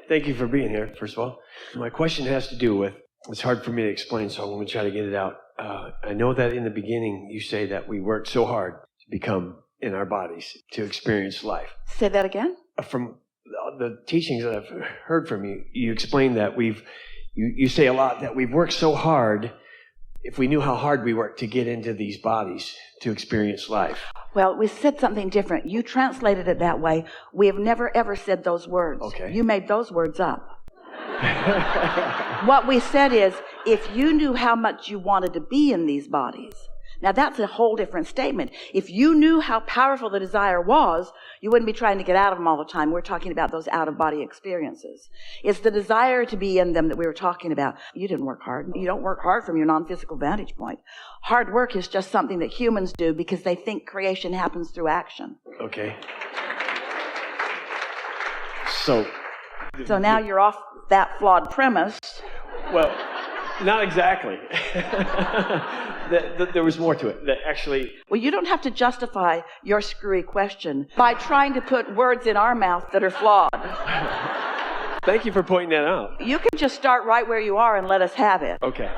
Thank you for being here, first of all. My question has to do with, it's hard for me to explain, so I'm going to try to get it out. I know that in the beginning you say that we worked so hard to become in our bodies, to experience life. Say that again? From the teachings that I've heard from you, you explain that you say a lot that we've worked so hard, if we knew how hard we worked to get into these bodies, to experience life. Well, we said something different. You translated it that way. We have never, ever said those words. Okay. You made those words up. What we said is, if you knew how much you wanted to be in these bodies, now that's a whole different statement. If you knew how powerful the desire was, you wouldn't be trying to get out of them all the time. We're talking about those out-of-body experiences. It's the desire to be in them that we were talking about. You didn't work hard. You don't work hard from your non-physical vantage point. Hard work is just something that humans do because they think creation happens through action. Okay. So now you're off that flawed premise. Well, not exactly. There was more to it. That actually. Well, you don't have to justify your screwy question by trying to put words in our mouth that are flawed. Thank you for pointing that out. You can just start right where you are and let us have it. Okay.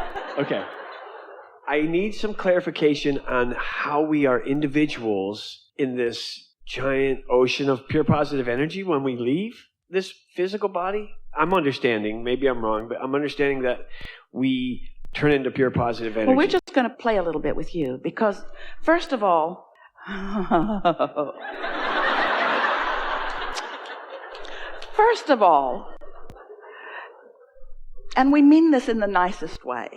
I need some clarification on how we are individuals in this giant ocean of pure positive energy when we leave this physical body. I'm understanding, maybe I'm wrong, but I'm understanding that we turn into pure positive energy. Well, we're just going to play a little bit with you because, first of all, and we mean this in the nicest way,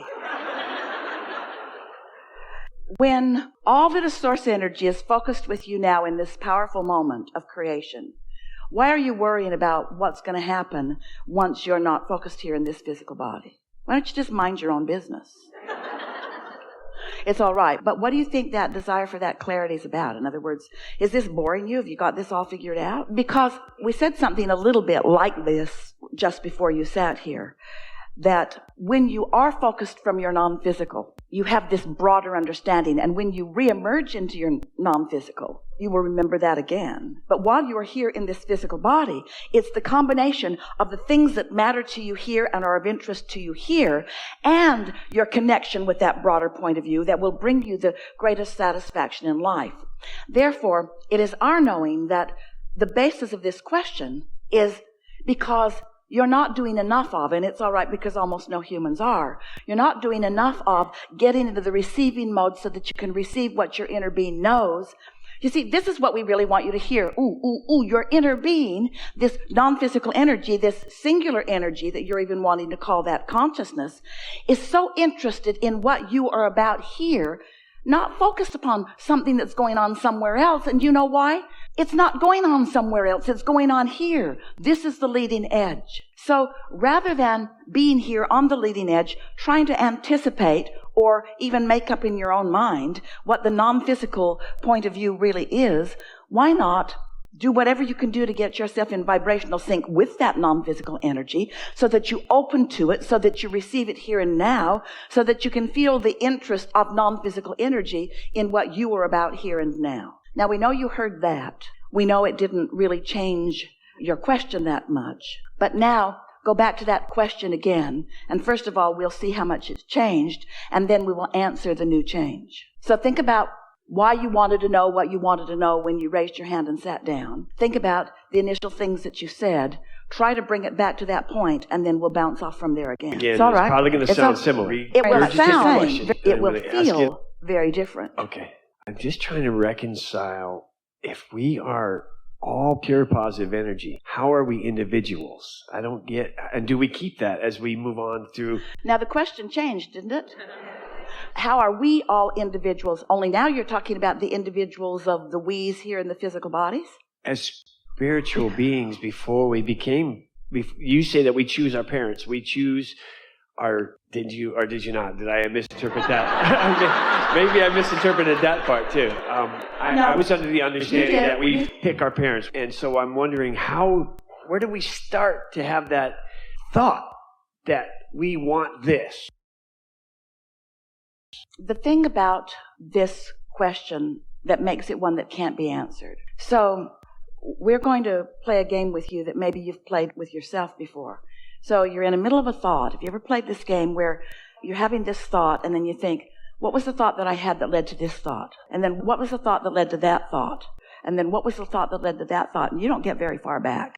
when all that is source energy is focused with you now in this powerful moment of creation, why are you worrying about what's going to happen once you're not focused here in this physical body? Why don't you just mind your own business? It's all right. But what do you think that desire for that clarity is about? In other words, is this boring you? Have you got this all figured out? Because we said something a little bit like this just before you sat here, that when you are focused from your non-physical, you have this broader understanding. And when you reemerge into your non-physical, you will remember that again. But while you are here in this physical body, it's the combination of the things that matter to you here and are of interest to you here and your connection with that broader point of view that will bring you the greatest satisfaction in life. Therefore, it is our knowing that the basis of this question is because you're not doing enough of, and it's all right because almost no humans are, you're not doing enough of getting into the receiving mode so that you can receive what your inner being knows. You see, this is what we really want you to hear. Your inner being, this non-physical energy, this singular energy that you're even wanting to call that consciousness, is so interested in what you are about here, not focused upon something that's going on somewhere else. And you know why? It's not going on somewhere else. It's going on here. This is the leading edge. So rather than being here on the leading edge, trying to anticipate or even make up in your own mind what the non-physical point of view really is, why not do whatever you can do to get yourself in vibrational sync with that non-physical energy so that you open to it, so that you receive it here and now, so that you can feel the interest of non-physical energy in what you are about here and now. Now, we know you heard that. We know it didn't really change your question that much. But now, go back to that question again. And first of all, we'll see how much it's changed, and then we will answer the new change. So think about why you wanted to know what you wanted to know when you raised your hand and sat down. Think about the initial things that you said. Try to bring it back to that point, and then we'll bounce off from there again. Again, it's all right. It's probably going to sound similar. It will sound, it will feel very different. Okay. I'm just trying to reconcile, if we are all pure positive energy, how are we individuals? I don't get, and do we keep that as we move on through? Now the question changed, didn't it? How are we all individuals? Only now you're talking about the individuals of the we's here in the physical bodies? As spiritual beings, before we became, you say that we choose our parents, we choose our, did you or did you not? Did I misinterpret that? Maybe I misinterpreted that part too. I was under the understanding that we pick our parents. And so I'm wondering where do we start to have that thought that we want this? The thing about this question that makes it one that can't be answered. So we're going to play a game with you that maybe you've played with yourself before. So you're in the middle of a thought. Have you ever played this game where you're having this thought and then you think, what was the thought that I had that led to this thought? And then what was the thought that led to that thought? And then what was the thought that led to that thought? And you don't get very far back.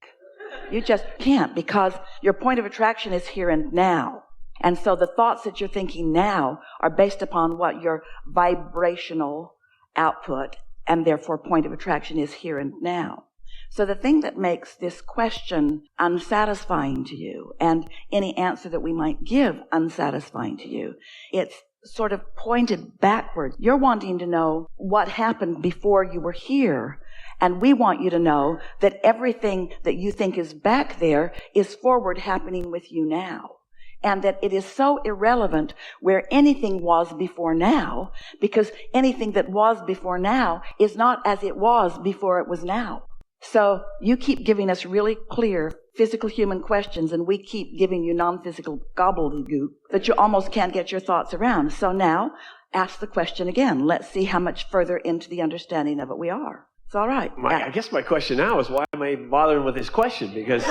You just can't, because your point of attraction is here and now. And so the thoughts that you're thinking now are based upon what your vibrational output and therefore point of attraction is here and now. So the thing that makes this question unsatisfying to you, and any answer that we might give unsatisfying to you, it's sort of pointed backward. You're wanting to know what happened before you were here, and we want you to know that everything that you think is back there is forward happening with you now. And that it is so irrelevant where anything was before now, because anything that was before now is not as it was before it was now. So you keep giving us really clear physical human questions, and we keep giving you non-physical gobbledygook that you almost can't get your thoughts around. So now, ask the question again. Let's see how much further into the understanding of it we are. It's all right. I guess my question now is, why am I bothering with this question? Because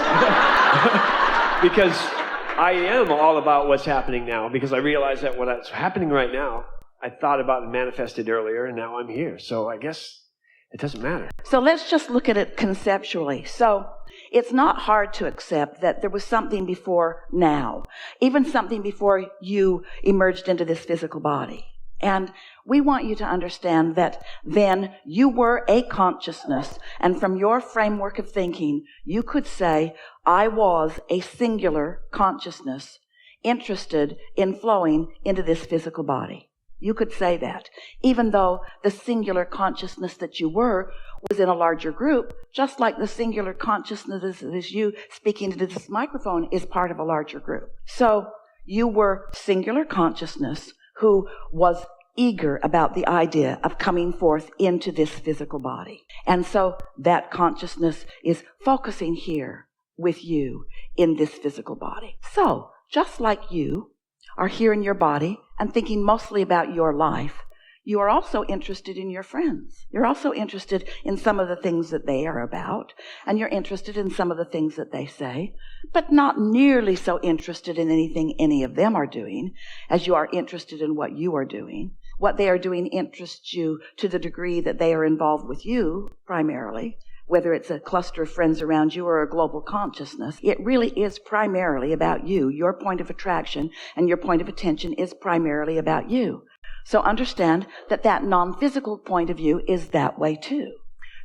I am all about what's happening now, because I realize that what's happening right now, I thought about and manifested earlier, and now I'm here. So I guess it doesn't matter. So let's just look at it conceptually. So it's not hard to accept that there was something before now, even something before you emerged into this physical body. And we want you to understand that then you were a consciousness, and from your framework of thinking, you could say, I was a singular consciousness interested in flowing into this physical body. You could say that, even though the singular consciousness that you were was in a larger group, just like the singular consciousness that is you speaking into this microphone is part of a larger group. So you were singular consciousness who was eager about the idea of coming forth into this physical body. And so that consciousness is focusing here with you in this physical body. So just like you are here in your body and thinking mostly about your life, you are also interested in your friends. You're also interested in some of the things that they are about, and you're interested in some of the things that they say, but not nearly so interested in anything any of them are doing as you are interested in what you are doing. What they are doing interests you to the degree that they are involved with you primarily. Whether it's a cluster of friends around you or a global consciousness, it really is primarily about you. Your point of attraction and your point of attention is primarily about you. So understand that that non-physical point of view is that way too.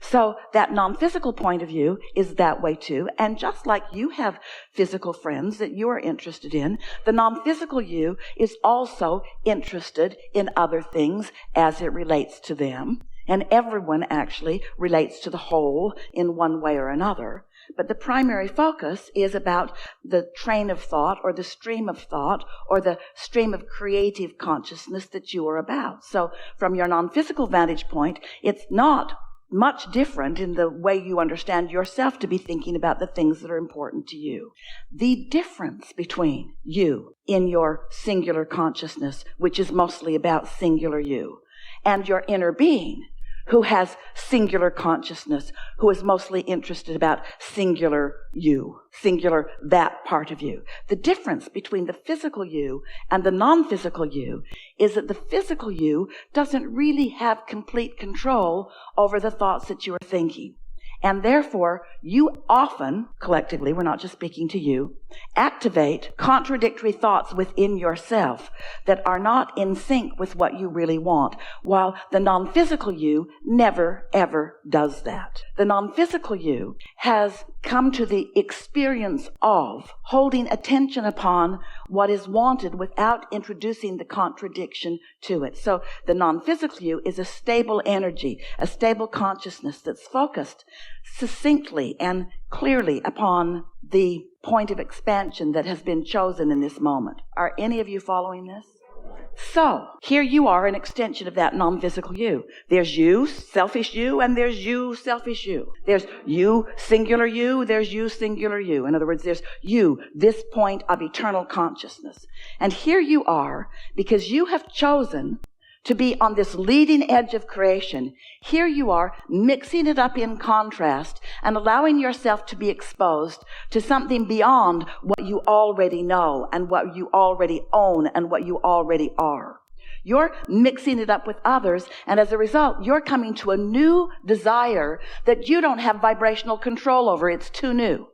So that non-physical point of view is that way too. And just like you have physical friends that you are interested in, the non-physical you is also interested in other things as it relates to them. And everyone actually relates to the whole in one way or another. But the primary focus is about the train of thought or the stream of thought or the stream of creative consciousness that you are about. So from your non-physical vantage point, it's not much different in the way you understand yourself to be thinking about the things that are important to you. The difference between you in your singular consciousness, which is mostly about singular you, and your inner being, who has singular consciousness, who is mostly interested about singular you, singular that part of you. The difference between the physical you and the non-physical you is that the physical you doesn't really have complete control over the thoughts that you are thinking. And therefore, you often, collectively, we're not just speaking to you, activate contradictory thoughts within yourself that are not in sync with what you really want, while the non-physical you never, ever does that. The non-physical you has come to the experience of holding attention upon what is wanted without introducing the contradiction to it. So the non-physical you is a stable energy, a stable consciousness that's focused succinctly and clearly upon the point of expansion that has been chosen in this moment. Are any of you following this? So, here you are, an extension of that non-physical you. There's you, selfish you, and there's you, selfish you. There's you, singular you, there's you, singular you. In other words, there's you, this point of eternal consciousness. And here you are, because you have chosen to be on this leading edge of creation. Here you are, mixing it up in contrast and allowing yourself to be exposed to something beyond what you already know and what you already own and what you already are. You're mixing it up with others, and as a result, you're coming to a new desire that you don't have vibrational control over. It's too new.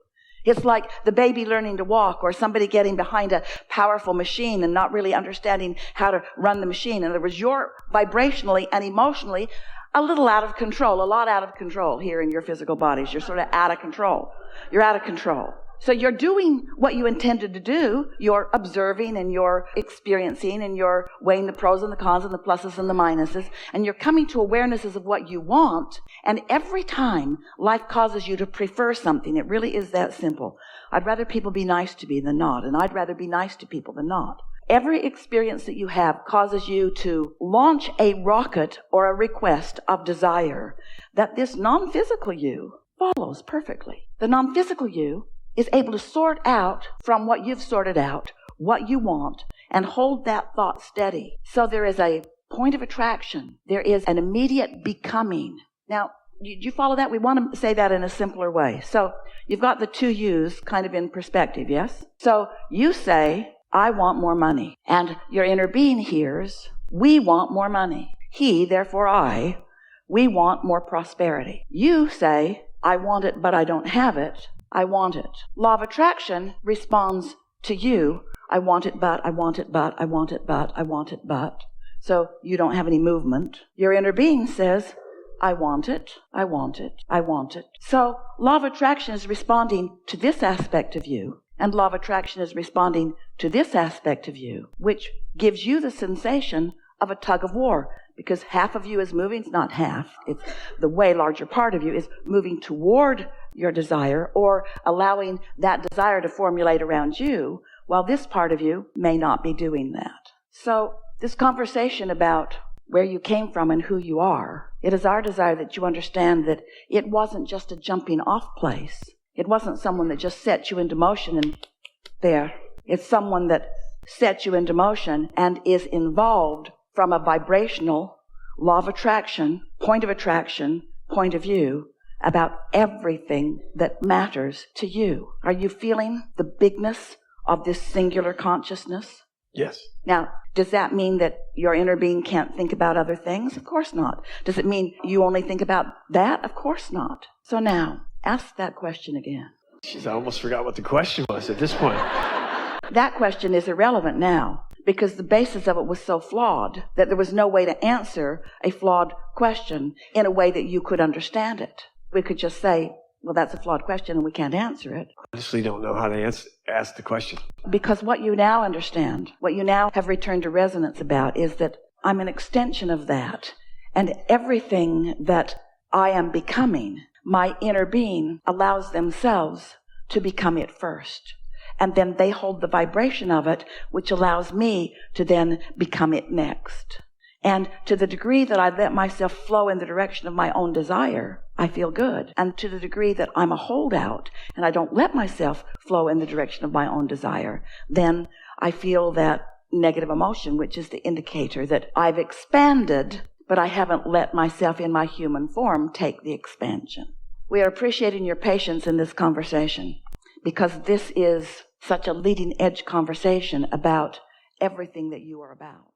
It's like the baby learning to walk, or somebody getting behind a powerful machine and not really understanding how to run the machine. In other words, you're vibrationally and emotionally a little out of control, a lot out of control here in your physical bodies. You're sort of out of control. You're out of control. So you're doing what you intended to do. You're observing and you're experiencing and you're weighing the pros and the cons and the pluses and the minuses. And you're coming to awarenesses of what you want. And every time life causes you to prefer something, it really is that simple. I'd rather people be nice to me than not. And I'd rather be nice to people than not. Every experience that you have causes you to launch a rocket or a request of desire that this non-physical you follows perfectly. The non-physical you is able to sort out from what you've sorted out what you want and hold that thought steady. So there is a point of attraction. There is an immediate becoming. Now, you follow that? We want to say that in a simpler way. So you've got the two yous kind of in perspective, yes? So you say, I want more money. And your inner being hears, we want more money. He, therefore I, we want more prosperity. You say, I want it, but I don't have it. I want it. Law of attraction responds to you. I want it, but I want it, but I want it, but I want it, but. So you don't have any movement. Your inner being says, I want it, I want it, I want it. So law of attraction is responding to this aspect of you, and law of attraction is responding to this aspect of you, which gives you the sensation of a tug of war, because half of you is moving, it's not half, it's the way larger part of you is moving toward your desire or allowing that desire to formulate around you, while this part of you may not be doing that. So this conversation about where you came from and who you are, it is our desire that you understand that it wasn't just a jumping off place. It wasn't someone that just set you into motion and there. It's someone that sets you into motion and is involved from a vibrational law of attraction, point of view about everything that matters to you. Are you feeling the bigness of this singular consciousness? Yes. Now, does that mean that your inner being can't think about other things? Of course not. Does it mean you only think about that? Of course not. So now, ask that question again. Jeez, I almost forgot what the question was at this point. That question is irrelevant now, because the basis of it was so flawed that there was no way to answer a flawed question in a way that you could understand it. We could just say, well, that's a flawed question and we can't answer it. I honestly don't know how to ask the question. Because what you now understand, what you now have returned to resonance about is that I'm an extension of that. And everything that I am becoming, my inner being allows themselves to become it first. And then they hold the vibration of it, which allows me to then become it next. And to the degree that I let myself flow in the direction of my own desire, I feel good. And to the degree that I'm a holdout and I don't let myself flow in the direction of my own desire, then I feel that negative emotion, which is the indicator that I've expanded, but I haven't let myself in my human form take the expansion. We are appreciating your patience in this conversation, because this is such a leading edge conversation about everything that you are about.